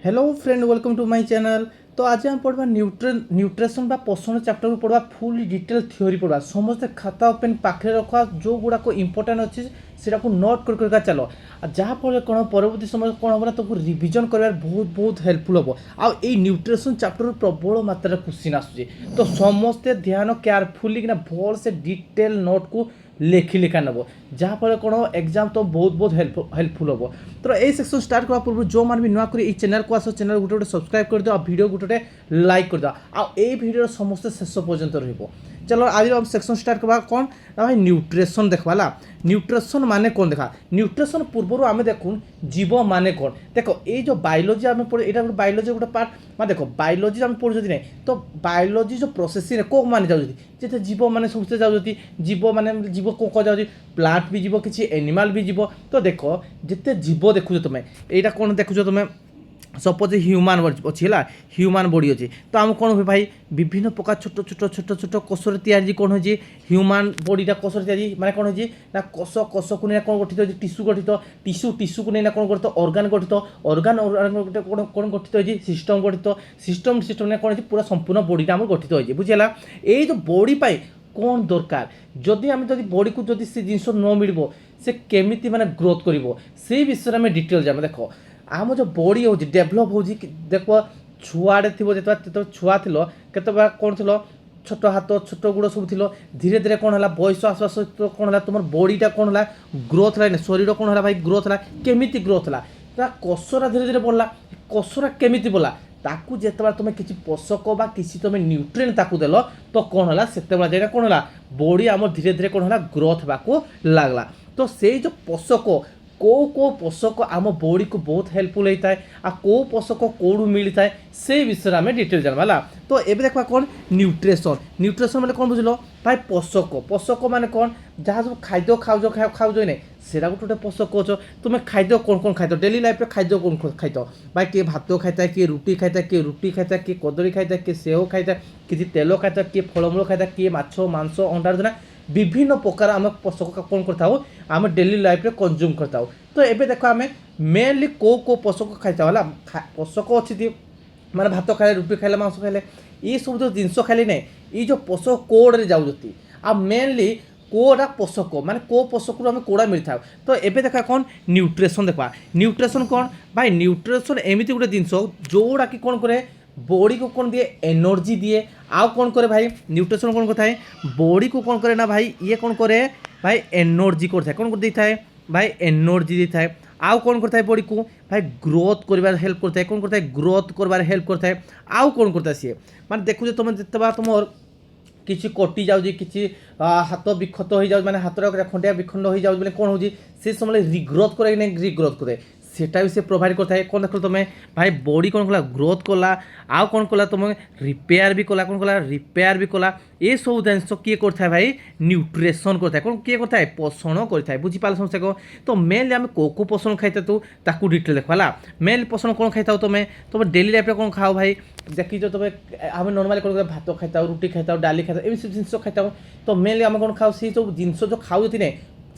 Hello friend welcome to my channel. तो आज हम पढ़वा न्यूट्रिशन बा पोषण चैप्टर को पढ़वा फुल डिटेल थ्योरी पढ़वा समस्त खाता पेन पाखे रखा जो गुड़ाक इंपोर्टाट अच्छे से नोट कर चलो जहाँफल कौन परवर्ती समय कौन हम तुमको रिविजन कर बहुत बहुत हेल्पफुल हम आ न्यूट्रिशन चैप्टर प्रबल मात्रा क्वेश्चन आसूँ तो समस्ते ध्यान केयरफुली कि भल से डिटेल नोट को लेखि लेखा नब जहाँफल कौन एग्जाम तो बहुत बहुत हेल्पफुल हम तो यही सेक्शन स्टार्ट करने पूर्व जो मैंने भी नुआ कर चैनल को आस चैनल गोटे गोटे सब्सक्राइब कर दियो वीडियो गोटे लाइक कर दियो आ भिडियो समस्त शेष पर्यंत रही। चलो आज हम सेक्शन स्टार्ट करवा कौन ना भाई न्यूट्रिशन देखा न्यूट्रिशन माने कौन देखा न्यूट्रिशन पूर्व आम देखूँ जीव माने कौन देखो ये जो बायोलोजी आम पढ़े यहाँ गोटे बायोलोजी गोटे पार्ट मैं देखो बायोलोजी आम पढ़ुँ ना तो बायोलोजी जो प्रोसेसिंग को माने जाते जीव मैंने समस्ते जाती जीव माने जीव कौन जाऊँगी प्लांट भी जीव किसी एनिमाल भी जीव तो देख जिते जीव देखुच तुम यहाँ कौन देखुच तुम सपोज ह्यूमान अच्छी है ह्यूमान बॉडी अच्छी तो आम कौन हुए भाई विभिन्न प्रकार छोट छोट छोट छोट कोषर तैयारी कौन हो ह्यूमान बॉडीटा कोषर तैयारी माने कौन हो कोष कोष को नहीं कौन गठित टिश्यू गठित टिश्यू टिश्यू को नहीं कौन गठित ऑर्गन गठित ऑर्गन कौन गठित हो सिस्टम गठित सिस्टम सिस्टम ने कौन पूरा संपूर्ण बॉडीटा आम गठित हो बुझीगला ये जो बॉडी पाई कौन दरकार जदि आम जब बॉडी को जदि से जिन न मिल से केमिति माने ग्रोथ कर से विषय में डिटेल जाए देखो आम जो बॉडी हो डेभलप हो देख छुआड़े थी जो छुआ थी केत कौन थी छोट हाथ छोट गुड़ सब थी धीरे धीरे कौन है बयस आसवा सहित कौन है तुम बॉडीटा कौन है ग्रोथ है शरीर कौन है भाई ग्रोथ है केमिति ग्रोथ है कोषरा धीरे धीरे बढ़ला कोषरा केमिति बढ़ला ताकू जिते तुम किसी पोषक बा किसी तुम न्यूट्रिएंट ताकू देल तो कौन है से कौन है बॉडी आम धीरे धीरे कौन है ग्रोथ होगा लगला तो से जो पोषक को पोषक आम बॉडी को बहुत हेल्पफुल होता है आ को पोषक कौड़ू मिलता है से विषय में डिटेल जानवा तो ये देखा कौन न्यूट्रिशन न्यूट्रिशन मैंने कौन बुझल भाई पोषक पोषक माने कौन जहाँ सब खाद्य खाऊ खाऊ ना सेटा गोटे गोटे पोषक अच्छ तुम खाद्य कौन खाई डेली लाइफ में खाद्य कौन खाई भाई किए भात खाता है किए रुटी खाता है किए रुटी खाता है किए कदली खाता है किए सेव खाता है किसी तेल खाता है किए फलमूल खाता है किए माछ मांस अंडा देना विभिन्न प्रकार आम पोषक कौन करम डेली लाइफ रे कंज्यूम करता तो ये देख आम मेनली को पोषक खाई पोषक अच्छी माने भात खाइले रुटी खाइले मांस खाइले ये सब जो जिनस खाइले ना ये जो पोषक कोड रे जाऊँगी आ मेनली कोड़ा पोषक माने को पोषक आम कोड़ा मिल था तो ये देखा कौन न्यूट्रिशन देखा न्यूट्रिशन कौन भाई न्यूट्रिशन एमती गोटे जिनस जोड़ा कि कौन करे बॉडी को कौन दिए एनर्जी दिए आउ कौन करे भाई न्यूट्रिशन कौन करता है बॉडी को कौन करे ना भाई ये कौन करे भाई एनर्जी करता है कौन कर देता है भाई एनर्जी देता है आउ कौन करता है बॉडी को भाई ग्रोथ कर हेल्प करता है कौन करता है ग्रोथ कर हेल्प करता है आउ कौन करता है सी माने देखो तुम जिते तुम किसी कटि जाऊँगी किसी हाथ विक्षत हो जाए मैंने हाथ खंडिया विखंड हो जाए कौन हो समय रिग्रोथ करे रिग्रोथ करे सेटा भी से प्रोवाइड करता है कौन देख तुम भाई बॉडी कौन कला ग्रोथ कला आउ कौन कला तुम रिपेयर भी कला कौन कला रिपेयर भी कला ये सब जिनस किए करता है भाई न्यूट्रिशन करता है कौन किए करता है पोषण करता है बुझीपाल समस्या को तो मेनली आम को पोषण खाई तू ताकू डिटेल देखा मेनली पोषण कौन खाई तुम तुम डेली लाइफ में कौन खाओ भाई देखी जो तुम आम नॉर्मली कौन भात खाई रुटी खाई डाली खाई एम सब जिन खाई तो मेनली आम कौन खाओ से सब जिनस जो खाऊ ना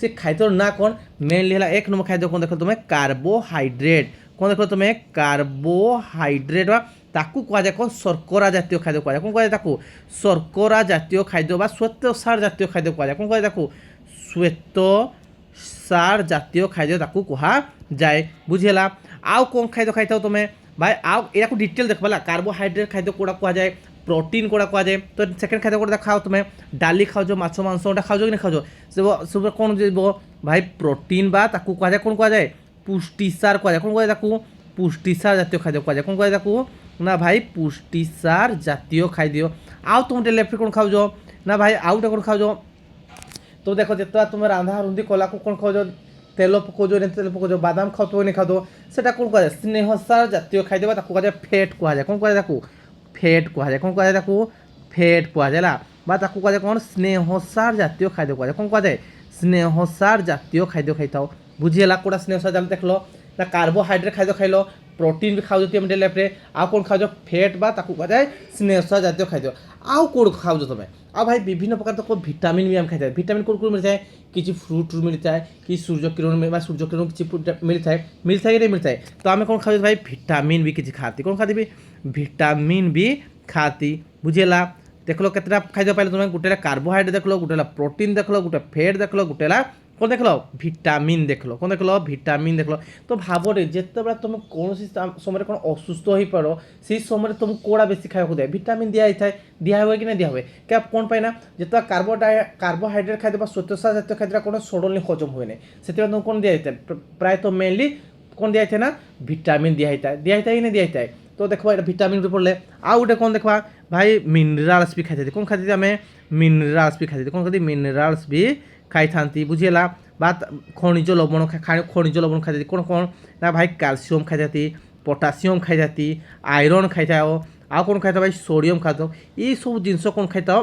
से खाद्यर ना कौन मेनली है एक नंबर खाद्य कौन देख तुम कार्बोहाइड्रेट कौन देख तुम कार्बोहाइड्रेट ताकू कहुए कौन शर्करा जातीय खाद्य कहुए कौन कहुए शर्करा जातीय खाद्य श्वेत सार जातीय खाद्य कहुए कौन कहुए श्वेत सार जातीय खाद्य कहुए बुझीगला आउ कौन खाद्य खाई तुम भाई आउ या डिटेल देख पाला कार्बोहाइड्रेट खाद्य कौड़ा कहुए प्रोटीन कौड़ा कहुए तो सेकेंड खाद्य कौड़ा खाओ तुम डाली खाओ माछ मांस अंडा खाओ कि नहीं खाओ सब कौन भाई प्रोटीन बा ताकू कहुए कौन कहुए पुष्टिसार कहुए कौन कहुए पुष्टिसार जातीय खाद्य कहुए कौन कहुए ना भाई पुष्टिसार जातीय खाद्य आउ तुम लेफ्ट कौन खाओ ना भाई आउ कौन खाओ तो देखो जितना तुम रांधा रुंधी कला को कौन खाओ तेल पकाओ तेल पकाओ बादाम खाओ नहीं खाओ से कौन कहुए स्नेहसार जातीय खाद्य कहुए फैट कहुए कौन कहुए फैट कहुए कौन कहुए फैट कहुए कहुए कौन स्नेहसार जातीय खाद्य कहुए कौन कहुए स्नेहसार जातीय खाद्य खाई था बुझीगला कौटा स्नेहसार जान देख लो ना कार्बोहाइड्रेट खाद्य खाइल प्रोटीन भी खाऊ डेली लाइफ में आउ कौन खाओ फैट कहुए स्नेहसार जातीय खाद्य आउ कौन खाओ तुम्हें आ भाई विभिन्न प्रकार देखो भिटामिन भी आम खाई भिटामिन कौन कौन मिलता है किसी फ्रुट मिलता है कि सूर्य किरण सूर्य किरण किसी मिलता है कि नहीं मिलता है तो आम कौन खाऊ भाई भिटामिन भी किसी खाती कौन खाती भी भिटामिन भी खाती बुझेला देख लो केतटा खाद्य पाइल तुम्हें गोटे कार्बोहाइड्रेट देख लो गोटे प्रोटीन देख लो गोटे फैट देख लो गोटे कौन देख लो भिटामिन देख लो कौन देख लो भिटामिन देख लो तो भाव जिते बड़ा तुम कौन समय कौन असुस्थ हो पड़ से समय तुम कौड़ा बेसी खाया दिए भिटामिन दिया दिया हुए कि नहीं दिया हुए क्या कौन पाई ना जिते कार्बोहाइड्रेट खाद्य श्वेतसार जातीय खाद्य कौन सडनली हजम हुए नहीं से तुम कौन दिया प्रायतः मेनली कौन दिया ना भिटामिन दिया कि नहीं दिया तो देखो ये भिटामिन पड़े आउ गोटे कौन देखा भाई मिनराल्स भी खाई कौन खाती आम मिनराल्स भी खाई कौन खाती मिनराल्स भी खाई था बुझीला बात खनिज लवण खनिज लवण खाई कौन कौन ना भाई कैल्शियम खाई जाती पोटासियम खाई जाती आयरन खाई था आउ कौन खाई भाई सोडियम खाई था ये सब जिनस कौन खाई था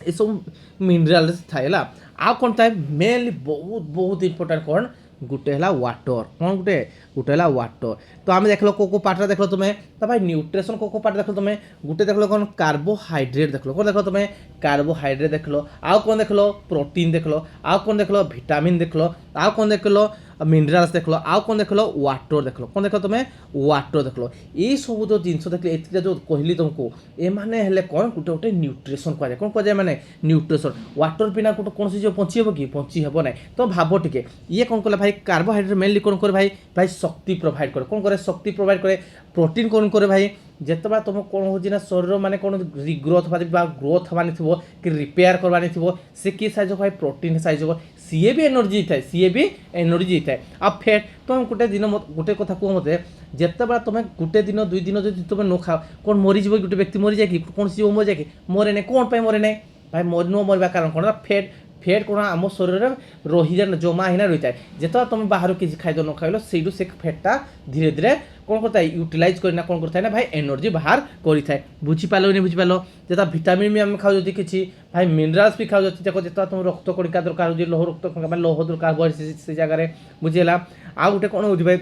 ये सब मिनराल्स थाए आउ कौन था मेनली बहुत बहुत इंपोर्टेंट कौन गोटे है वाटर कौन गोटे है वाटर तो आम देख लो को पार्टा देख लो तुम्हें तो भाई न्यूट्रिशन को पार्ट देख लो तुम्हें गोटे देख लो कौन कार्बोहाइड्रेट देख लो कौन देख लो तुम्हें कार्बोहाइड्रेट देख लो आउ कौन देख लो प्रोटीन देख लो आउ कौन देख लो विटामिन देख लो आउ कौन देख लो मिनराल्स देख लो आउ कौन देख लो वाटर देख लो कौन देख लो तुम्हें वाटर देख लो ये सब जो जिनस देख ए जो कहली तुमको ये माने कौन गोटे गोटे न्यूट्रिशन कह कौन कह माने न्यूट्रिशन वाटर बिना गोटे कौन चीज बची हे कि बची हे ना तो भाव टे ये कौन कला भाई कार्बोहाइड्रेट मेनली कौन करे भाई शक्ति प्रोवाइड करे कौन करे शक्ति प्रोवाइड करे प्रोटीन कौन करे भाई जिते तुम कौन हो शरीर माने कौन रिग्रोथ हवा ग्रोथ हवानी थो कि रिपेयर करवानी थो सी कि साइज भाई प्रोटीन साइज सीए भी एनर्जी थाए सीए भी एनर्जी थाए आ फैट तुम गोटे दिन गोटे कथा कह मत जिते बड़ा तुम गोटे दिन 2 दिन जो तुम न खाओ कौन मरीज गोटे व्यक्ति मरी जाए कि कौन सी मरी जाए कि मरे ना कौन मरे ना भाई न मरवा कारण कौन फैट फैट कौन आम शरीर रही जमा ही रही है जिते तुम बाहर किसी खाद्य न खाइल से फैटा धीरे धीरे कौन करता है यूटिलाइज करना कौन करता है ना भाई एनर्जी बाहर करें बुझीपाल नहीं बुझीपाल जितना भिटामिन भी आम खाऊ कि भाई मिनराल्स भी खाऊ देखो जितना तुम रक्त कणिका दरकार हो लौह रक्त कणिका लौह दरकार हो से जगह बुझेगा आ गोटे कौन हो भाई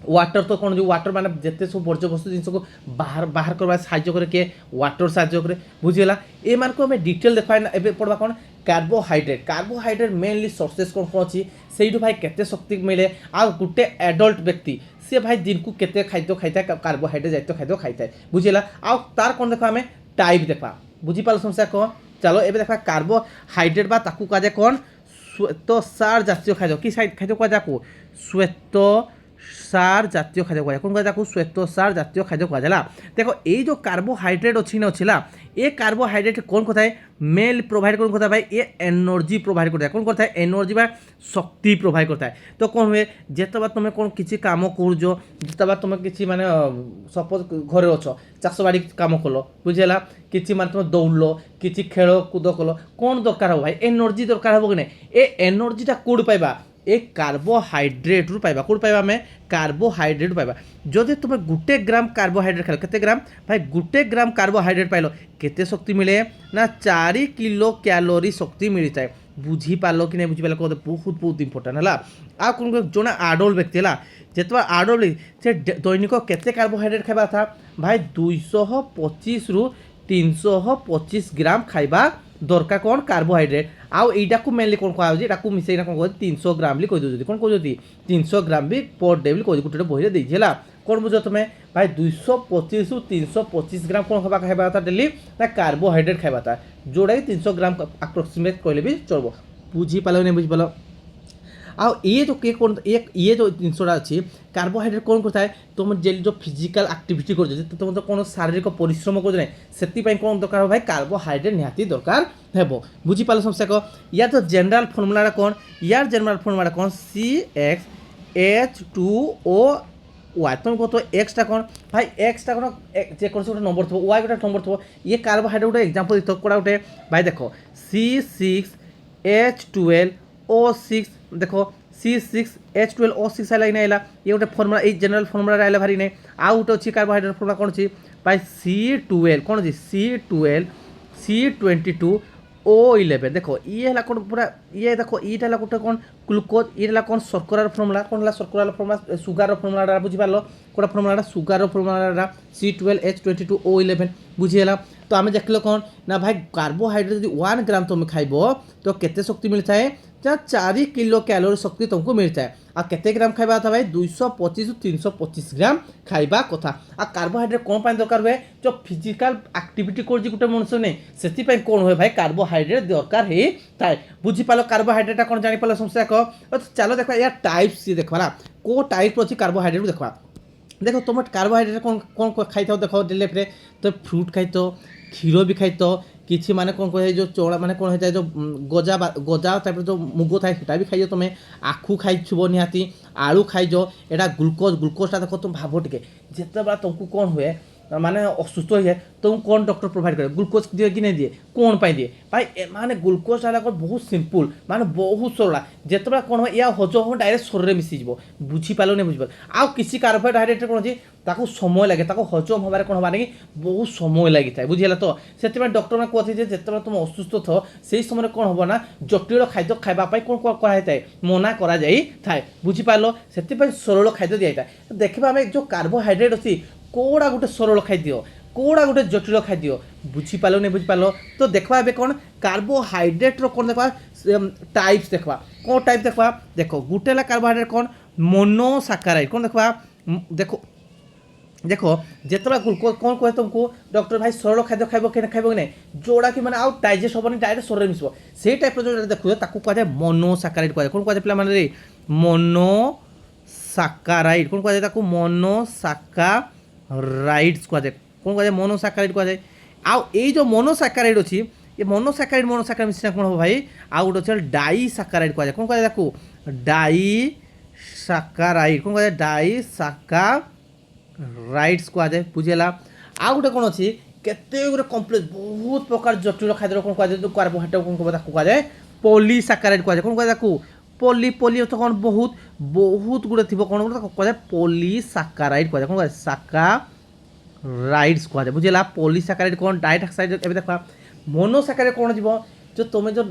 वाटर तो कौन जो वाटर माने जिते सब बर्ज्य वस्तु जिन को बाहर बाहर करवा साहाय्य करे के वाटर साहाय्य करे बुझीगला ए मान को हमें डिटेल देखा ए पढ़वा कौन कार्बोहाइड्रेट मेनली सोर्सेस कौन कौन अच्छी से भाई केते शक्ति मिले आ गोटे एडल्ट व्यक्ति सी भाई दिन को केते खाद्य खाई था कार्बोहाइड्रेट जातीय खाद्य खाई था बुझीगला आ तार कौन देखा आम टाइप देखा बुझीपाल समस्या कह चलो ए देखा कार्बोहाइड्रेट बा ताकू कह जाए कौन श्वेतसार जातीय खाद्य कि खाद्य कह जाए श्वेत सार जातीय खाद्य कह कौन कह श्वेतसार जातीय खाद्य कह देखो ये जो कार्बोहाइड्रेट अच्छी ना अच्छी ये कार्बोहाइड्रेट कौन करता है मेल प्रोवाइड कौन करता है भाई ये एनर्जी प्रोवाइड करता है कौन करता है एनर्जी बा शक्ति प्रोवाइड करता है तो कौन हुए जिते बार तुम कौन किसी काम कर जिते बार तुम किसी माने सपोज घरे अच्छ चाष बाड़ी कम कल बुझेगा किसी माने तुम दौड़ किसी खेल कूद कल कौन दरकार हो भाई एनर्जी दरकार हो कि नहीं ये एनर्जीटा कौड़ पाइबा एक कार्बोहाइड्रेट रु पाइबा कौन पाइबा आम कार्बोहाइड्रेट पाइबा जदि तुम गोटे ग्राम कार्बोहाइड्रेट खाइल केते ग्राम भाई गोटे ग्राम कार्बोहाइड्रेट पाइल केते शक्ति मिले ना 4 किलो कैलोरी शक्ति मिलता है बुझीपाल कि नहीं बुझीपाल कहते बहुत बहुत इंपोर्टेंट है आ कौन जो आडल्ट व्यक्ति है जिते आडल्ट से दैनिक केते कार्बोहाइड्रेट खाइबा था भाई 225 रु 325 ग्राम खाइबा दरकार कौन कार्बोहाइड्रेट आउ एटा को मेनली कौन कह मिसेना कौन कह 300 ग्राम भी कही कौन कह 300 ग्राम भी पर डे भी कह गोटे बही देती है कौन बुझ तुम्हें भाई 225 रु 325 ग्राम कौन खावा था डेली ना कार्बोहाइड्रेट खावा था जोड़ा 300 ग्राम अप्रोक्सीमेट कहले भी चलो बुझीपाल नहीं बुझीपाल आ ये जो के कौन ये जो जिनसा अच्छी कार्बोहाइड्रेट कौन करता है तुम जो फिजिकल एक्टिविटी कर तुम तो कौन शारीरिक परिश्रम कर से कौन दरकार हो भाई कार्बोहाइड्रेट निहाती दरकार है बुझीपाल समस्या कह यार तो जनरल फर्मुला कौन यार जनरल फर्मुला कौन CH2O वाई तुम कह तो एक्सटा कौन भाई एक्सटा कौन चेक कर गोटे नंबर थो वाई गोटे नंबर थो ये कार्बोहाइड्रेट गोटे एग्जांपल दे कौड़ा गोटे भाई देखो C6H12O6 देखो C6H12O6 है ना ये गोटे फर्मुला ये जनरल फर्मुला आइला भारी नहीं आउ गोटे अच्छी कार्बोहाइड्रेट फर्मुला कौन अच्छी भाई C12 कौन अच्छी C12 C22O11 देखो ये है कौन पूरा ये देखो ये गोटे कौन ग्लूकोज ये कौन शर्करार फर्मुला कौन है शर्करार फर्मुला सुगार फर्मुला बुझीपाल कौन फर्मुला सुगार फर्मुला C12H22O11 बुझीगला तो आम देखल कौन ना भाई कार्बोहाइड्रेट जो 1 ग्राम तुम खाइब तो केते शक्ति मिलता है 4 किलो कैलोरी शक्ति तुमको मिलता है। आ केते ग्राम खाइबा था भाई 225 325 ग्राम खाइबा कथा। आ कार्बोहाइड्रेट कौन पाई दरकार हुए जो फिजिकल एक्टिविटी कर गोटे मनुष्य नहीं से कौन हुए भाई कार्बोहाइड्रेट दरकार ही थाए। बुझीपाल कार्बोहाइड्रेट कौन जानीपाल समस्या कह चलो देखा यार टाइप्स देखा ना को टाइप अच्छी कार्बोहाइड्रेट देखा। देखो तुम कार्बोहाइड्रेट कौन कौन खाई था देख डेली लाइफ तो फ्रुट खाई तो क्षीर भी खाई तो किसी माने कौन कहे जो चौड़ा माने कौन होता है जो गजा गजा टाइप जो मुग थाए सेटा भी खाई तुम आखु खाई निहाती आलू खाई एटा ग्लुकोजटा देखो तुम भाव टे जिते तुमको कौन हुए माने असुस्थ हो जाए तो कौन डॉक्टर प्रोवाइड करे ग्लुकोज दिए कि नहीं दिए कौन पाई दिए भाई माने ग्लुकोज आला बहुत सिंपल माने बहुत सरला जिते कौन हो या हजम हो डायरेक्ट शरीर में मिसीज बुझीपाल नहीं बुझीपाल आउ किसी कार्बोहाइड्रेट कौन अच्छी ताको समय लगे ताको हजम हबार कौन हमारे कि बहुत समय लगी था बुझीगला तो से डॉक्टर मैंने कहते जिते तुम असुस्थ थो से समय कौन हम ना जटिल खाद्य खावाई कौन कराई मना करा था बुझीपाल से सरल खाद्य दी जाए देखा आम जो कार्बोहाइड्रेट अच्छी कौड़ा गोटे सरल खाद्य कौड़ा गोटे जटिल खाद्य बुझीपाल नहीं बुझीपाल तो देखा ए कौन कार्बोहाइड्रेट कौन देखा टाइप्स देखा कौन टाइप देखा देख गोटे कार्बोहाइड्रेट कौन मोनोसाकाराइड कौन देखा देखो देखो जिते ग्लुकोज कौन कहे तुमको डॉक्टर भाई सरल खाद्य खाइब कि खाइब कि नहीं जोड़ा कि मैंने आउ डाइजेस्ट हेनी डायरेक्ट शरीर मिसब से टाइप जो देखो ताकू कहुए मोनोसाकाराइड कहुए कौन कहुए पे मैंने मोनोसाकाराइड कौन कहुए मोनोसाकाराइड्स कहुए कौन कहुए मोनोसाकाराइड कहुए आउ ये जो मोनोसाकाराइड अच्छी ये मोनोसाकाराइड मिश्रण कौन हो भाई आउ गोटे अच्छे डाईसाकाराइड कहुए कौन कहुए डाईसाकाराइड कौन कहुए डाईसाकाराइड्स कहुए बुझेगा आउ गोटे कौन अच्छी केते गुरे कम्प्लेक्स बहुत प्रकार जटिल खाद्य कौन कहुए कार्बोहाइड्रेट कौन कहुए पॉलीसाकाराइड कहुए कौन कहुए पॉली पॉली अर्थ कौन बहुत बहुत गुड़े थी कौन कहुए पॉलीसाकाराइड कहुए कौन कहुए साकाराइड्स कहुए बुझेगा पॉलीसाकाराइड कौन डाईसाकाराइड ए देखा मोनोसाकाराइड कौन जीव जो तुम जो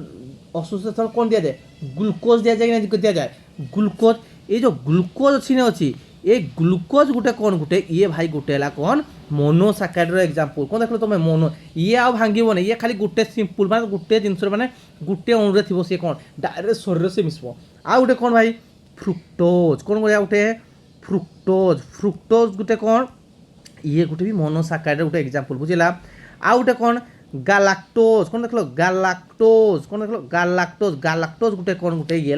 असुस्थ थल कौन दिया जाए ग्लुकोज दिया जाए कि दिया जाए ग्लुकोज ये जो ग्लुकोज अच्छी नहीं अच्छी ये ग्लुकोज गोटे कौन गोटे ये भाई गोटे है कौन मोनोसाकाराइड एग्जांपल कौन देख तुम मोनो ये आ भांगन ये खाली गोटे सिंपल माने गोटे जिनस माने गोटे अणुरे थी सी कौन डायरेक्ट शरीर से मिसब आ गोटे कौन भाई फ्रुक्टोज कौन गोटे फ्रुक्टोज फ्रुक्टोज गोटे कौन ये गोटे भी मोनोसाकाराइड गोटे एग्जांपल बुझेगा आ गोटे कौन गालाक्टोज कौन देख गालाक्टोज कौन देख गालाक्टोज गालाक्टोज गोटे कौन गोटे ये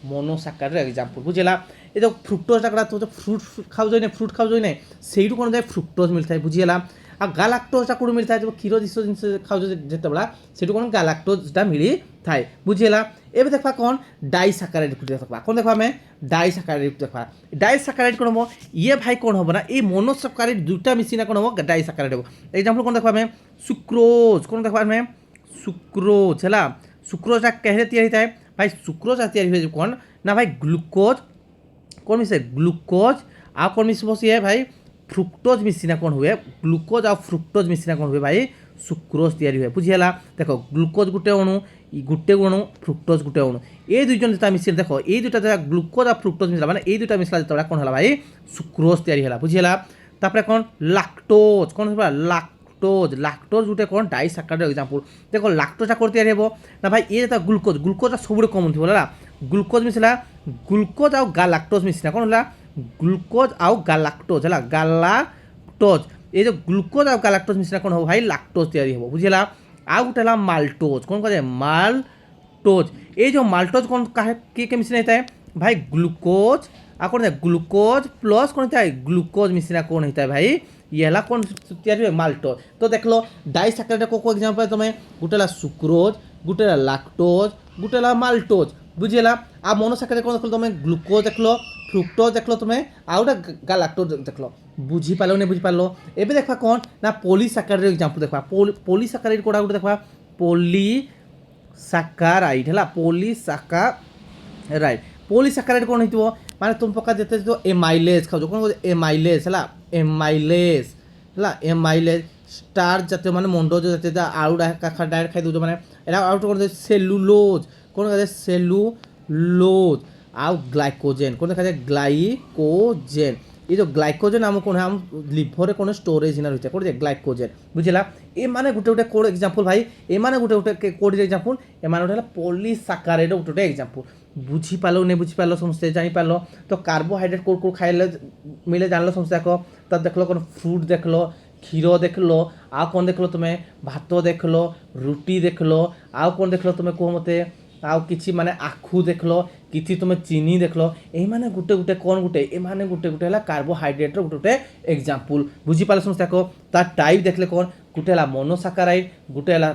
मोनोसाकाराइड एग्जांपल बुझेगा ये जो फ्रुक्टोजटा करा तो फ्रुट खाऊ ना फ्रुट खाऊ ना से कौन जाए फ्रुक्टोज मिलता है बुझीगला आ गालाक्टोजटा कौन मिलता है जो क्षीर जिस जिन खाऊ जितेबला से कौन गालाक्टोजटा मिली थाए बुझीगला एवं देखा कौन डाईसाकाराइड देखा कौन देखा हमें डाईसाकाराइड देखा डाईसाकाराइड कौन हम ये भाई कौन हम ना ये मोनोसाकाराइड दुटा मिसिना कौन हम डाईसाकाराइड हम एग्जांपल कौन देखा हमें सुक्रोज कौन देखा हमें सुक्रोज है सुक्रोजटा कहले तैयारी था भाई सुक्रोज तैयारी हुए कौन ना भाई ग्लुकोज कौन मिसे ग्लुकोज आ कौन मिसब सी भाई फ्रुक्टोज मिसिना कौन हुए ग्लुकोज आ फ्रुक्टोज मिसिना कौन हुए भाई सुक्रोज तैयारी हुए बुझीगला देखो ग्लुकोज गोटे अणु फ्रुक्टोज गोटे अणु ये दुईजन जो मिसिल देखो ये दुटा ग्लुकोज आ फ्रुक्टोज मिसला माने ये दुटा मिसला जो कौन है भाई सुक्रोज तैयारी है बुझीगला तापर कौन लैक्टोज कौन है लैक्टोज लैक्टोज गोटे कौन डाईसाकाराइड एग्जांपल देखो लैक्टोजटा कौन तैयारी हो ना भाई ये ग्लुकोज ग्लुकोजटा सब कमन थी बोला ग्लुकोज मिसला ग्लुकोज आउ गालाक्टोज मिसला कौन है ग्लुकोज आउ गालाक्टोज है गालाक्टोज ये जो ग्लुकोज आउ गालाक्टोज मिसला कौन हो भाई लैक्टोज तैयारी हो बुझीगला आ गोटे माल्टोज कौन कहे माल्टोज ये जो माल्टोज कौन किए मिश्रण होता है भाई ग्लुकोज आ कौन है ग्लुकोज प्लस कौन होता है ग्लुकोज मिश्रण कौन होता है भाई ये है कौन तैयारी हुए माल्टोज तो देख लो डाईसाकाराइड को एग्जांपल तुम्हें गोटे सुक्रोज गोटे लैक्टोज गोटे माल्टोज बुझीगला आ मोनोसाकाराइड कौन देख लो तुम्हें ग्लुकोज देख लो फ्रुक्टोज देख लो तुम्हें आ गोटे गालाक्टोज देख लो बुझीपाल नहीं बुझीपाल एवं देखा कौन ना पॉलीसाकाराइड एग्जांपल देखा पॉलीसाकाराइड कोड़ा गोटे देखा पॉलीसाकाराइड है पॉलीसाकाराइड पॉलीसाकाराइड कौन हो माने तुम प्रकार जिते जो एमाइलेज खाओ कौन एमाइलेज है एमाइलेज है एमाइलेज स्टार जाते माने मंडो जो जाते आलू डायरेक्ट खाई दो माने आउट कौन सेलुलोज कौन कहते सेलुलोज आउ ग्लाइकोजेन कौन देखा जाए ग्लाइकोजेन ये जो ग्लाइकोजेन आम कौन आम लिभर कौन स्टोरेज ना रही है ग्लाइकोजेन बुझेगा ए माने गोटे गोटे कोड एग्जांपल भाई ए माने गोटे गोटे कोड एग्जांपल ए माने गोटे पॉलीसाकाराइड गोटे गोटे एग्जांपल बुझी पालो नहीं बुझी पालो समस्ते जानी पालो तो कार्बोहाइड्रेट कोड कोड खाइले मिले जानलो समस्या को तब देखलो कौन फ्रूट देखलो क्षीर देखलो आ कौन देखलो तुम्हें भात देखलो रुटी देखलो आ कौन देखलो तुम्हें कह मते आउ किछि माने आखु देखलो किछि तुम चीनी देखलो ए माने गुटे गुटे कौन गुटे ए माने गुटे गुटे हला कार्बोहाइड्रेट रो गुटे एग्जांपल बुझी पाल समस्या को ता टाइप देखले कौन गुटे हला मोनोसाकाराइड गुटे हला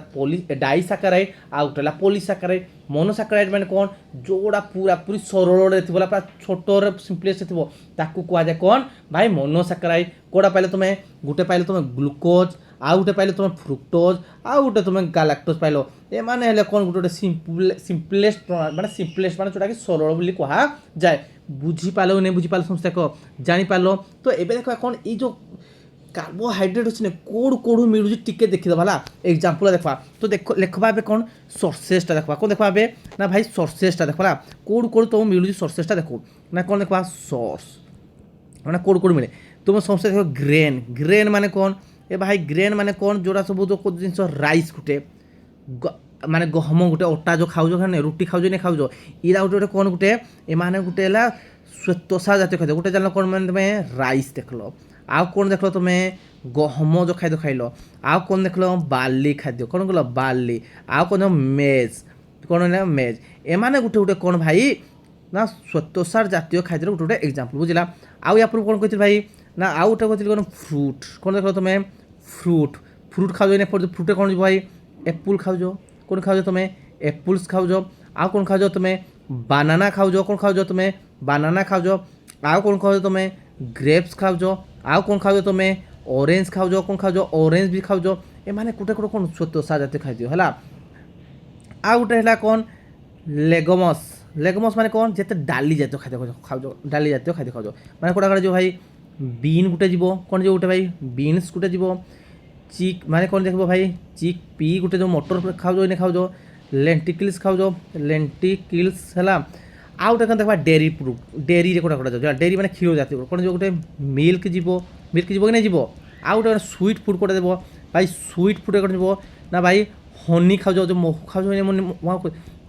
डाइसाकाराइड आ गुटे हला पॉलीसाकाराइड मोनोसाकाराइड माने कौन जोड़ा पूरा पूरी सरल रे थिबोला पूरा छोटो रे सिंपलेस्ट थिबो ताकू कुआ जाय कौन भाई मोनोसाकाराइड कोडा पाइले तुमे गुटे पाइले तुमे ग्लूकोज आ गुटे पाइले तुमे फ्रुक्टोज आ गुटे तुमे गैलेक्टोज पाइलो ए माने हेले कौन गुटे सिंपलेस्ट माने जोटा कि सरल बोली कहा जाए बुझी पालो नहीं बुझी पालो समस्या को जानी पालो तो एबे देखो कौन ई जो कार्बोहाइड्रेट अच्छे कोड़ कोड़ मिलूँ टिके देखीद भला एग्जांपल देखा तो देख लेखवा कौन सोर्सेसटा देखा कौन देखा ना भाई सोर्सेसटा देखा कोड़ कोड़ तुम मिलूँ सोर्सेसटा देखो ना कौन देखा सोर्स मैंने कोड़ कोड़ मिले तुम समस्या देखो ग्रेन ग्रेन माने कौन ए भाई ग्रेन माने कौन जोड़ा सब जो जिन राइस गुटे माने गहम गुटे अटा जो खाऊ खाने रुटी खाऊ नहीं खाऊ इरा गोटे गोटे कौन गुटे एमाने गुटे श्वेतसार जातीय खाद्य गोटे जान कौन मैंने तुम्हें राइस देखल आउ कौन देखल तुम्हें गहम जो खाद्य खाइल आउ कौन देखल बार्ली खाद्य कौन कल बार्ली आउ कौन मेज कौन मेज एमाने गुटे गुटे कौन भाई ना श्वेतसार जातीय खाद्य गोटे गोटे एग्जांपल बुझला आउ या कौन कहते भाई ना आउ गोटे कहते कौन फ्रूट कौन देख तुम्हें फ्रूट फ्रूट खाओ नहीं फ्रूटे कौन भाई एप्पल खाओ कौन खाओ तुम्हें एप्पल्स खाओ आउ कौन खाओ तुम्हें बानाना खाओ कौन खाओ तुम्हें बानाना खाओ आउ कौन खाओ तुम्हें ग्रेप्स खाओ आउ कौन खाओ तुम्हें ऑरेंज खाओ कौन खाओ ऑरेंज भी खाओ ए माने कुटे कुटे कौन श्वेतसार जातीय खाद्य है आउ गोटे है कौन लेगमस लेगमस माने कौन जिते डाली जातीय खाद्य खाओ डाली जातीय खाद्य खाओ माने कोटा करा जो भाई बीन गुटे जीव कौन जो गोटे भाई बीन्स गुटे जीव चिक माने कौन देखो भाई चिक पी गुटे जो मटर खाओ नहीं खाओ लेंटिकल्स खाओ लेंटिकल्स है आउ गोटे देखा डेरी प्रोडक्ट डेरी कोटा कोटा जाओ डेरी माने क्षीर जातीय कौन जो गोटे मिल्क जीव कि नहीं जीव आउ गोटे स्वीट फुड कोटा देव भाई स्वीट फुड कौन जीव ना भाई हनी खाओ जो महू खाओ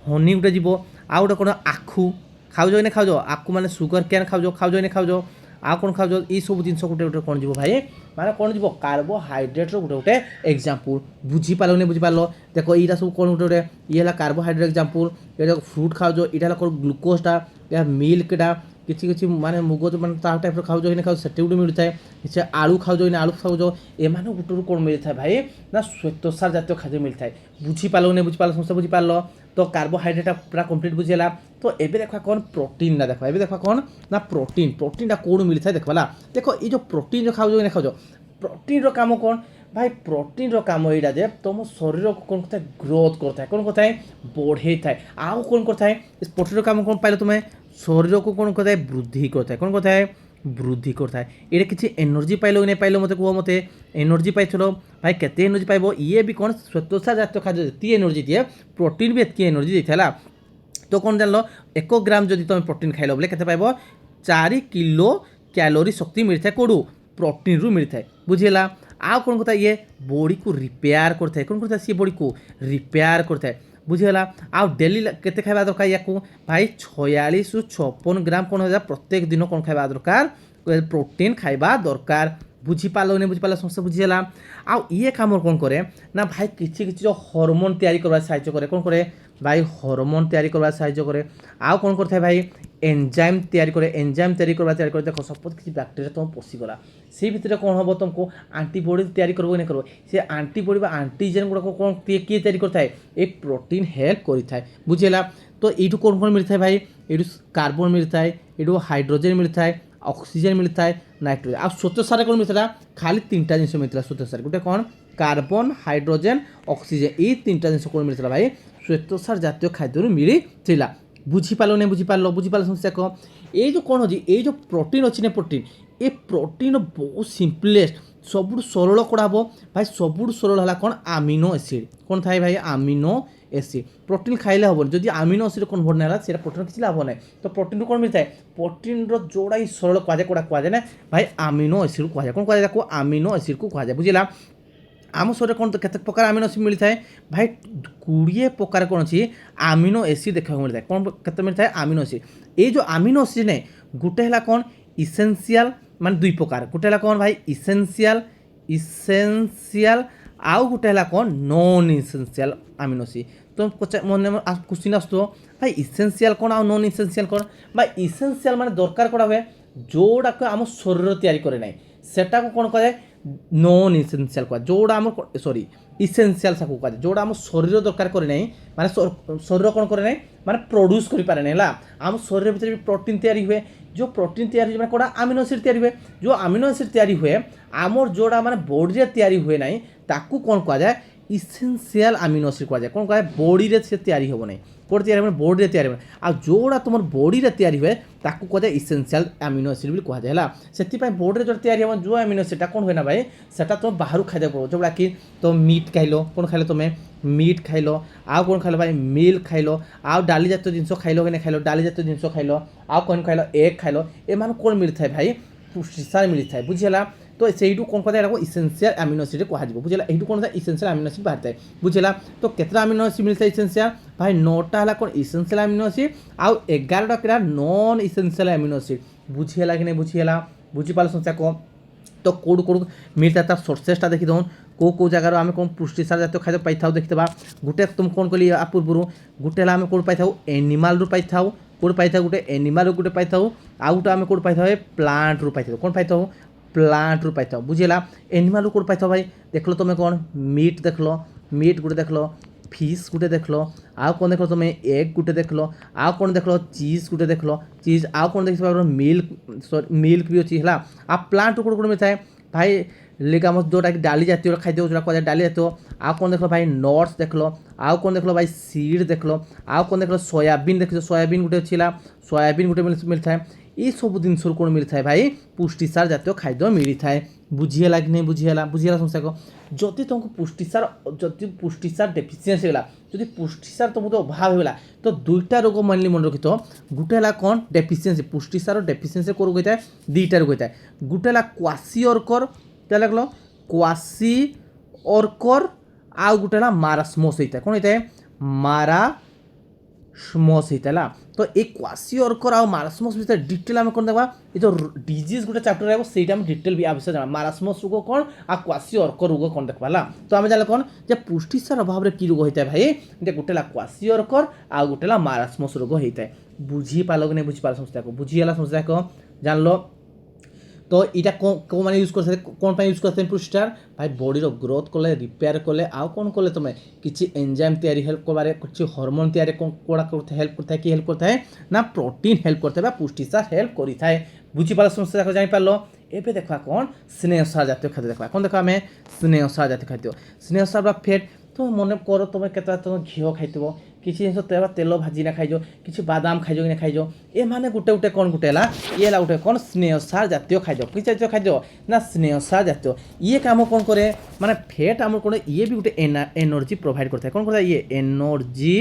हनी गोटे जीव आउ गोटे कौन आखु खाओ नहीं खाओ आखु माने सुगर कैन खाओ नहीं खाओ आ कौन खाओ ये सब जिन गोटे गोटे कौन जीव भाई माने कौन जीव कार्बोहाइड्रेट गोटे गोटे एग्जांपल बुझी पालो नहीं बुझी पालो देखो यहाँ सब कौन गोटे गोटे ये कार्बोहाइड्रेट एग्जांपल ये फ्रूट खाओ यहाँ कौन ग्लूकोजटा या मिल्कटा किसी किसी माने मुग जो मैंने टाइप खाओ नहीं खाओ से गोटे मिलता है किसी आलू खाओ नहीं आलू खाओ एम गोटे कौन मिलता है भाई ना श्वेतसार जातीय खाद्य मिलता है बुझी पालो नहीं बुझी पालो समस्या बुझी पाल तो कार्बोहाइड्रेट पूरा कंप्लीट बुझेगा तो एबे देखा कौन प्रोटीन ना देखा एबे देखा कौन ना प्रोटीन प्रोटीनटा कौन मिलता है देखा देखो ये जो प्रोटीन जो खाओ नहीं खाओ प्रोटीन काम कौन भाई प्रोटीन काम यहाँ जे तुम शरीर को कौन करता है ग्रोथ करता है कौन करता है बढ़े था आउ कौन करता है इस प्रोटीन काम कौन पाइल तुम्हें शरीर को कौन करता है वृद्धि करता है कौन करता है वृद्धि करता है ये किसी एनर्जी पाइल नहीं पाइल मत कह मत एनर्जी पाइल भाई केते एनर्जी पाइब ये भी कौन श्वेतसार जातीय खाद्य जी एनर्जी दिए प्रोटीन भी एतकी एनर्जी देता तो कौन जान 1 ग्राम जब तुम प्रोटीन खाइल बोले के पाइब 4 किलो कैलोरी शक्ति मिलता है कौड़ू प्रोटीन रु मिलता है बुझेगा आउ कौन करता है ये बॉडी को रिपेयर करता है कौन करता है सी बॉडी को रिपेयर करता है बुझेगा आउ डेली केते खाइबा दरकार या भाई 46 ରୁ 56 ग्राम कौन हो प्रत्येक दिन कौन खाइबा दरकार प्रोटीन खाइबा दरकार बुझी पालो नहीं बुझी पालो समस्या बुझीगला आउ ये काम कौन करे ना भाई किसी किसी जो हार्मोन तैयारी करवा साहाय्य करे कौन करे भाई हार्मोन तैयारी करवा साहाय्य करे आउ कौन करता है भाई एंजाइम तैयारी करे एंजाइम तैयारी करवा तैयारी करे देखो सपोज किसी बैक्टेरिया तुम पशिगला से भितर कौन हम तुमको आंटीबॉडी तैयारी करबो नहीं करबो से आंटीबॉडी बा एंटीजन गुड़ा कौन किए तैयारी करता है एक प्रोटीन हेल्प करता है बुझेगा तो ये कौन कौन मिलता है भाई ये कार्बन मिलता है ये हाइड्रोजन मिलता है ऑक्सीजन मिलता है नाइट्रोजन आ श्वेतसार कौन मिलता खाली 3टा जिन मिलता श्वेतसार गोटे कौन कार्बन हाइड्रोजन ऑक्सीजन ये 3टा जिन कौन मिलता भाई श्वेतसार जातीय खाद्य मिली बुझी पालो नहीं बुझी पाल समस्या को ये जो कौन हो ये जो प्रोटीन अच्छी ना प्रोटीन ए प्रोटीन बहुत सिंपलेस्ट सबुठ सरल कौन हम भाई सबुठ सरल है कौन आमिनो एसिड कौन थाए भाई आमिनो एसिड प्रोटीन खाइले हम जदि आमिनो एसिड कन्वर्ट ना से प्रोटीन किसी लाभ ना तो प्रोटीन कौन मिलता है प्रोटीन जोड़ा ही सरल कहुए कौटा कहुए ना भाई आमिनो एसिड कहुए कौन कहुए आमिनो एसिड को कहुए बुझला आम शरीर कौन केते प्रकार आमिनो एसिड मिलता है भाई 20 प्रकार कौन अच्छी आमिनो एसिड देखा मिलता है कौन केते मिलता है आमिनो एसिड ये जो आमिनो एसिड ने गोटे है कौन इसेंशियल मान 2 प्रकार गोटे है कौन भाई इसेंशियल इसेंशियल आउ गोटे है कौन नॉन इसेंशियल आमिनो एसिड तो मन क्वेश्चन आसो भाई इसेंशियल कौन आ नॉन इसेंशियल कौन भाई इसेंशियल माने दरकार कौन हुए जोड़ा आम शरीर तैयारी करे ना सेटा को कौन कहे नॉन इसेंशियल कह जोड़ा आम सॉरी इसेंशियल साकू कह जोड़ा आम शरीर दरकार करे ना माने शरीर कौन करे ना माने प्रोड्यूस करि पारे ना आम शरीर भीतर भी प्रोटीन तैयारी हुए जो प्रोटीन तैयारी हुए कौन आमिनो एसिड तैयारी हुए जो आमिनो एसिड तैयारी हुए आमर जोड़ा माने बॉडी रे तैयारी हुए ना ताकू कौन कह जाए इसेंशियल आमिनो एसिड कह जाए कौन कह बॉडी रे से तैयारी हो नहीं कोड तैयारी हो बॉडी रे तैयारी हो आ जोड़ा तुम बॉडी रे तैयारी हुए ताकू कह जाए इसेंशियल आमिनो एसिड भी कह जाए से बॉडी रे जो तैयारी हो जो आमिनो एसिड कौन हुए ना भाई सेटा तुम बाहर खाई पड़ो जोड़ा कि तुम मीट खाइल कौन खाइल तुम्हें मीट खाइल आउ कौन खाइल भाई मिल्क खाइल आउ डाली जातीय जिनस खाइल कि खाइल डाली जातीय जिनस खाइल आउ कौन खाइल एग खाइल एम कौन मिलता है भाई पुष्टिसार मिलता है बुझीगला तो से कौन कहते इसेंशियल आमिनो एसिड कह बुझेगा यू कौन इसेंशियल आमिनो एसिड बाहर है बुझेगा तो केतटा आमिनो एसिड मिलता है इसेंशियल भाई 9टा है कौन इसेंशियल आमिनो एसिड आउ 11टा क्या नॉन इसेंशियल आमिनो एसिड बुझीगला कि नहीं बुझीगला बुझीपाल समस्या कौन तो कौट कौट मिलता है तार सोर्सेसटा देखी दौन कौ जगार आम कौन पुष्टिसार जातीय खाद्य पाई था देखा गोटे तुम कौन कली आ पूर्व गोटे आम कौट पाई एनिमाल रू पाई कौट पाई गोटे एनिमाल गोटे पाई आउ गोटे आम कौट पाई प्लांट रू पाई कौन पाई प्लांट रू पाई बुझेगा एनिमाल कौट पाई भाई देख लो तुम कौन मीट देख लो मीट गोटे देख लो फिश गोटे देख लो आउ कौन देख लो तुम एग गोटे देख लो आउ कौन देख लो चीज गोटे देख लो चीज आउ कौन देख मिल्क मिल्क भी अच्छी है आ प्लांट कौट कौन मिलता है भाई लेगाम जोटा कि डाली जातीय खाद्य जो कह डाली जातीय आउ कौन देख लो भाई नट्स देख लो आउ कौन देख लो भाई सीड देख लो आउ कौन देख लो सोयाबीन देख सोयाबीन गोटे अच्छी सोयाबीन गोटे मिलता है ये सब जिन कौन मिलता है भाई पुष्टिसार जातीय खाद्य मिलता है बुझीगला कि नहीं बुझीगला समस्या को जदि तुमको पुष्टिसार डेफिसीएंसी होगा जदि पुष्टिसार तुमको अभाव होगा तो 2टा रोग मेनली मन रखी गोटे है कौन डेफिसीएंसी पुष्टिसार डेफिसीएंसी को रोग होता है 2टा रोग होता है गोटे है क्वासिओर्कर क्या लगल क्वासिओर्कर आउ गोटे है मारास्मोस होता है कौन होता है मारास्मोस होता है तो ये क्वासिओर्कर आ मारास्मोस विषय डिटेल आम कौन देखा ये जो डिजीज गोटे चैप्टर है से डिटेल भी आ विषय जाना मारास्मोस रोग कौन आ क्वासिओर्कर रोग कौन देखा तो आम जान कौन जे पुष्टिसार अभाव में कि रोग होता है भाई जे गोटे क्वासिओर्कर आ गोटे मारास्मोस रोग होता है बुझीपाल कि नहीं बुझीपाल समस्या को बुझीगला समस्या को जान लो तो यहाँ कौ मैंने यूज कर कौन यूज करते हैं पुष्टिसार भाई बॉडी ग्रोथ कले रिपेयर कले आउ कौन कले तुम किसी एंजाइम तैयारी हेल्प कर किसी हार्मोन तैयारी कौड़ा हेल्प करता है कि हेल्प करता है ना प्रोटीन हेल्प करता है पुष्टिसार हेल्प करता है बुझीपाल समस्या जापार एवं देखा कौन स्नेहसार जातीय खाद्य देखा कौन देखा आम स्नेहसार जातीय खाद्य स्नेहसार फेट तो मन कर तुम के तुम घी खाई किसी जिन तेल भाजी ना खाइज कि बादाम खाइज कि खाइज ए माने गोटे गोटे कौन गोटे ये गोटे कौन स्नेहसार जातीय खाद्य कि जातीय खाद्य ना स्नेहसार जातीय ये काम कौन करे माने फैट आम कौन ये भी गोटे एनर्जी प्रोवाइड करता है कौन करता है ये एनर्जी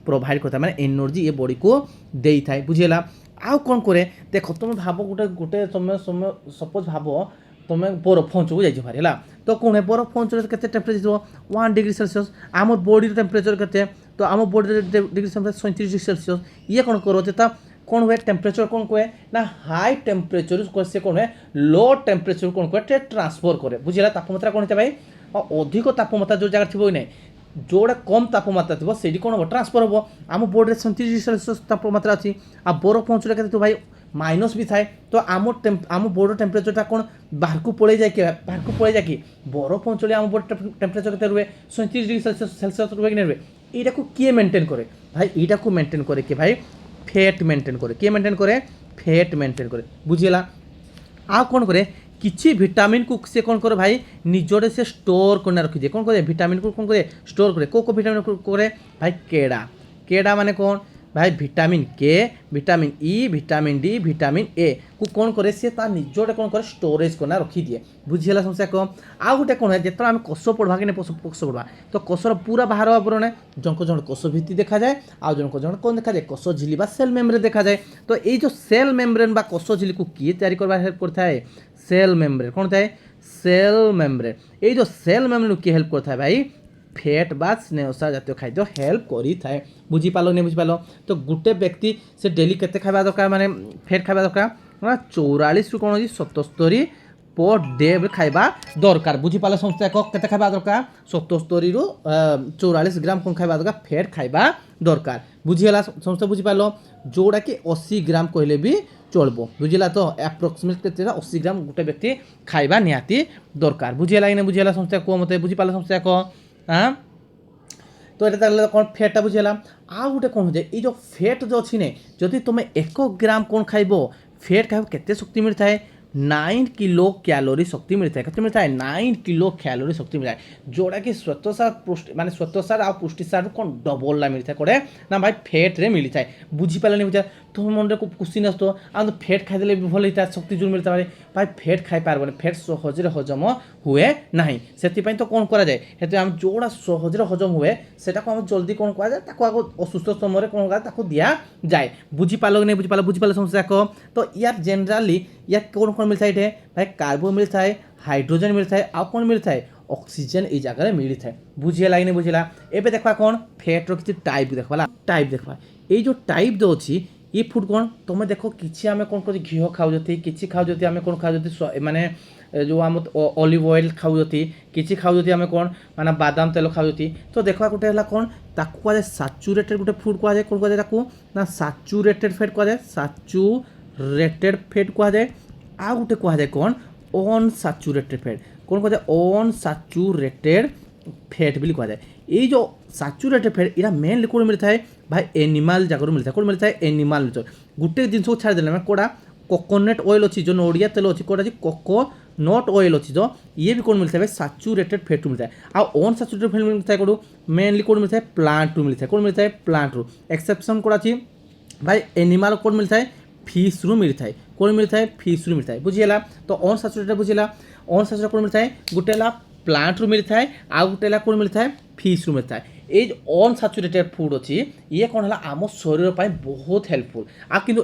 प्रोवाइड करता है माने एनर्जी ये बॉडी को दे था बुझेगा आउ कौन करे देख तुम भाव गोटे गोटे तुम सपोज भाव तुम बरफ अंचल को जारी है तो कौन है बरफ अंचल के टेम्परेचर 1 डिग्री सेल्सियस आम बॉडी टेम्परेचर के तो आम बॉडी डिग्री 37 डिग्री सेल्सियस ये कौन करो कौन हुए टेम्परेचर कौन कहे ना हाई टेम्परेचर से कौन है लो टेम्परेचर कौन कहे ट्रांसफर करे बुझेगा तापमात्रा कौन है भाई अधिक तापमात्रा जो जगह थी ना जोड़ा कम तापमात्रा थी से कौन हम ट्रांसफर हम आम बॉडी 37 डिग्री सेल्सियस तापमात्रा अच्छी आ बरफ अंचल के भाई माइनस भी थाए तो आम बॉडी टेम्परेचर कौन बाहर को पड़े जाए कि बाहर को पड़े जाए कि बरफ अंचल आम बॉडी टेम्परेचर के रुए 37 डिग्री सेल्सियस रुए कि रुए यहाँ को किए मेंटेन करे भाई यहाँ को मेंटेन करे कि भाई फैट मेंटेन करे किए मेंटेन करे फैट मेंटेन करे बुझीगला आ कौन करे किसी विटामिन को से कौन करे भाई निजोरे से स्टोर करना रखी कौन करे विटामिन को कौन करे स्टोर करे को विटामिन को करे भाई केड़ा केड़ा माने कौन भाई विटामिन के, vitamin E, vitamin D, vitamin A को कौन करे सी तार निजोटे कौन करे स्टोरेज करना रखी दिए। बुझीगला समस्या को आउ गोटे कौन है जो आम कष पढ़वा कि कष पढ़वा तो कषर पूरा बाहर आवरण जनक जन कष भित्ति देखा जाए आउ जनक जन कौन देखा जाए कष झिली बा सेल मेम्ब्रेन देखा जाए। तो ये जो सेल मेम्ब्रेन बा कष झिली को किए तैयारी करबा हेल्प करता है सेल मेम्ब्रेन कौन था सेल मेम्ब्रेन। ये जो सेल मेम्ब्रेन किए हेल्प करता है भाई फैट बा स्नेहसार जातीय खाद्य हेल्प करी थाए। बुझीपाल नहीं बुझीपाल तो गोटे व्यक्ति से डेली केते खावा दरकार माने फैट खावा दरकार 44 रु कौन 77 पर डे खाइबा दरकार। बुझीपाल समस्या को केते खाइबा दरकार 77 रु 44 ग्राम कौन खाइबा दरकार फैट खाइबा दरकार। बुझीगला समस्या बुझीपाल जोड़ा कि 80 ग्राम कहले भी चलबो। बुझीला तो एप्रोक्सीमेट केते 80 ग्राम गोटे व्यक्ति खाइबा निहाती दरकार। बुझीला कि नहीं बुझीला समस्या को मते बुझीपाल समस्या को हाँ तो ये कौन फेटा बुझेगा आ गोटे कौन हो ये जो फेट जो अच्छी ने जदि तुम 1 ग्राम कौन खाइब फेट खाइब केते शक्ति मिलता है 9 किलो कैलोरी शक्ति मिलता है। केते मिलता है 9 किलो कैलोरी शक्ति मिलता है जोड़ा कि श्वेतसार पुष्टि माने श्वेतसार आ पुष्टिसार कौन डबल ला मिलता है कोड़े ना भाई फेट रे मिलता है। बुझीपाल नहीं बुझा तुम मन रे क्वेश्चन आस तो फेट खाईदे भी भल होता है शक्ति जोर मिलता है भाई फेट खाई पारबे फेट सहजरे हजम हुए ना से तो कौन करा जाए हेतु आम जोड़ा सहजरे हजम हुए सेटा को आम जल्दी कौन करा जाए ताको आगो असुस्थ समय कौन करा ताको दिया जाए। बुझीपाल नहीं बुझीपाल बुझीपाल समस्या को तो यार जेनराली यार कौन कौन मिलता है भाई कार्बन मिलता है हाइड्रोजन मिलता है आ कौन मिलता है ऑक्सीजन ये जगह मिलता है। बुझीगला कि नहीं बुझीला एबे देखा कौन फैट रो किछि टाइप देखा टाइप देखा ये जो टाइप जो अच्छी ये फूड कौन तुम्हें देखो किसी आम कौन कर घी खाऊती किसी खाऊती आम कौन खाऊती माने जो आम ऑलिव ऑयल खाऊती किसी खाऊती आम कौन माने बादाम तेल खाऊती। तो देखा गोटे है कौन ताकू कह सैचुरेटेड गोटे फूड कह कौन कह ना सैचुरेटेड फैट कह सैचुरेटेड फैट कह आ गोटे कह कौन अनसैचुरेटेड फैट कौन कह अनसैचुरेटेड फैट भी कह ये जो सैचुरेटेड फैट इरा मेनली कौन मिलता है भाई एनिमल जगह मिलता है कौन मिलता है एनिमल गोटे जिन को छाड़ी देने कोड़ा कोकोनट ऑयल अच्छी जो नड़िया तेल अच्छी कोड़ा कोकोनट ऑयल अच्छी जो ये भी कौन मिलता है भाई सैचुरेटेड फैट मिलता है आ अनसैचुरेटेड फैट मिलता है कौन मेनली कौन मिलता है प्लांट रू मिलता है कौन मिलता है प्लांट रू एक्सेप्शन कोड़ा अच्छी भाई एनिमल कौन मिलता है फिश रू मिलता है कौन मिलता है फिश रू मिलता है। बुझीगला तो अनसैचुरेटेड बुझीगला अनसैचुरेटेड कौन मिलता है गोटेला प्लांट रू मिलता है आ गोटेला कौन मिलता है फिश रू मिलता है। ये जो अनसैचुरेटेड फूड अच्छी ये कौन है आम शरीर पर बहुत हेल्पफुल आ कि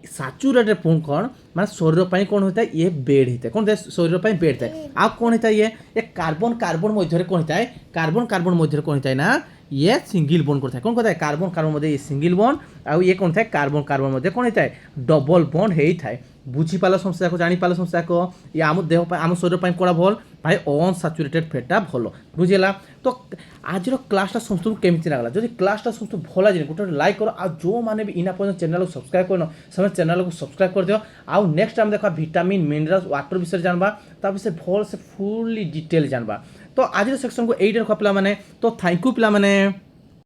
सैचुरेटेड फूड कौन मैं शरीर पर कौन होता है ये बेड होता है कौन शरीर पर बेड होता है आ कौन होता है ये कार्बन कार्बन मध्य कौन होता है कार्बन कार्बन मध्य कौन होता है ना ये सिंगल बॉन्ड करता है कौन कहता है कार्बन कार्बन मध्य ये सिंगल बॉन्ड आ ये कौन था कार्बन कार्बन मध्य कौन होता है डबल बॉन्ड होता है। बुझीपाल समस्या को जानीपाल समस्या को ये आम देह आम शरीर पर कौन भल भाई अनसैचुरेटेड फैटा भल। बुझीगला तो आज क्लासटा समस्त केमती लगला जब क्लासटा समस्त भल लगे गोटे लाइक कर आ जो मैंने भी इना पर्यटन चैनल को सब्सक्राइब करन समय चैनल को सब्सक्राइब कर दियो आउ नेक्स्ट टाइम देखा विटामिन मिनरल्स वाटर विषय जानबा ता विषय भल से फुल्ली डिटेल जानबा। तो आज सेक्शन को एइट रखा पिला माने तो थैंक यू पिला माने।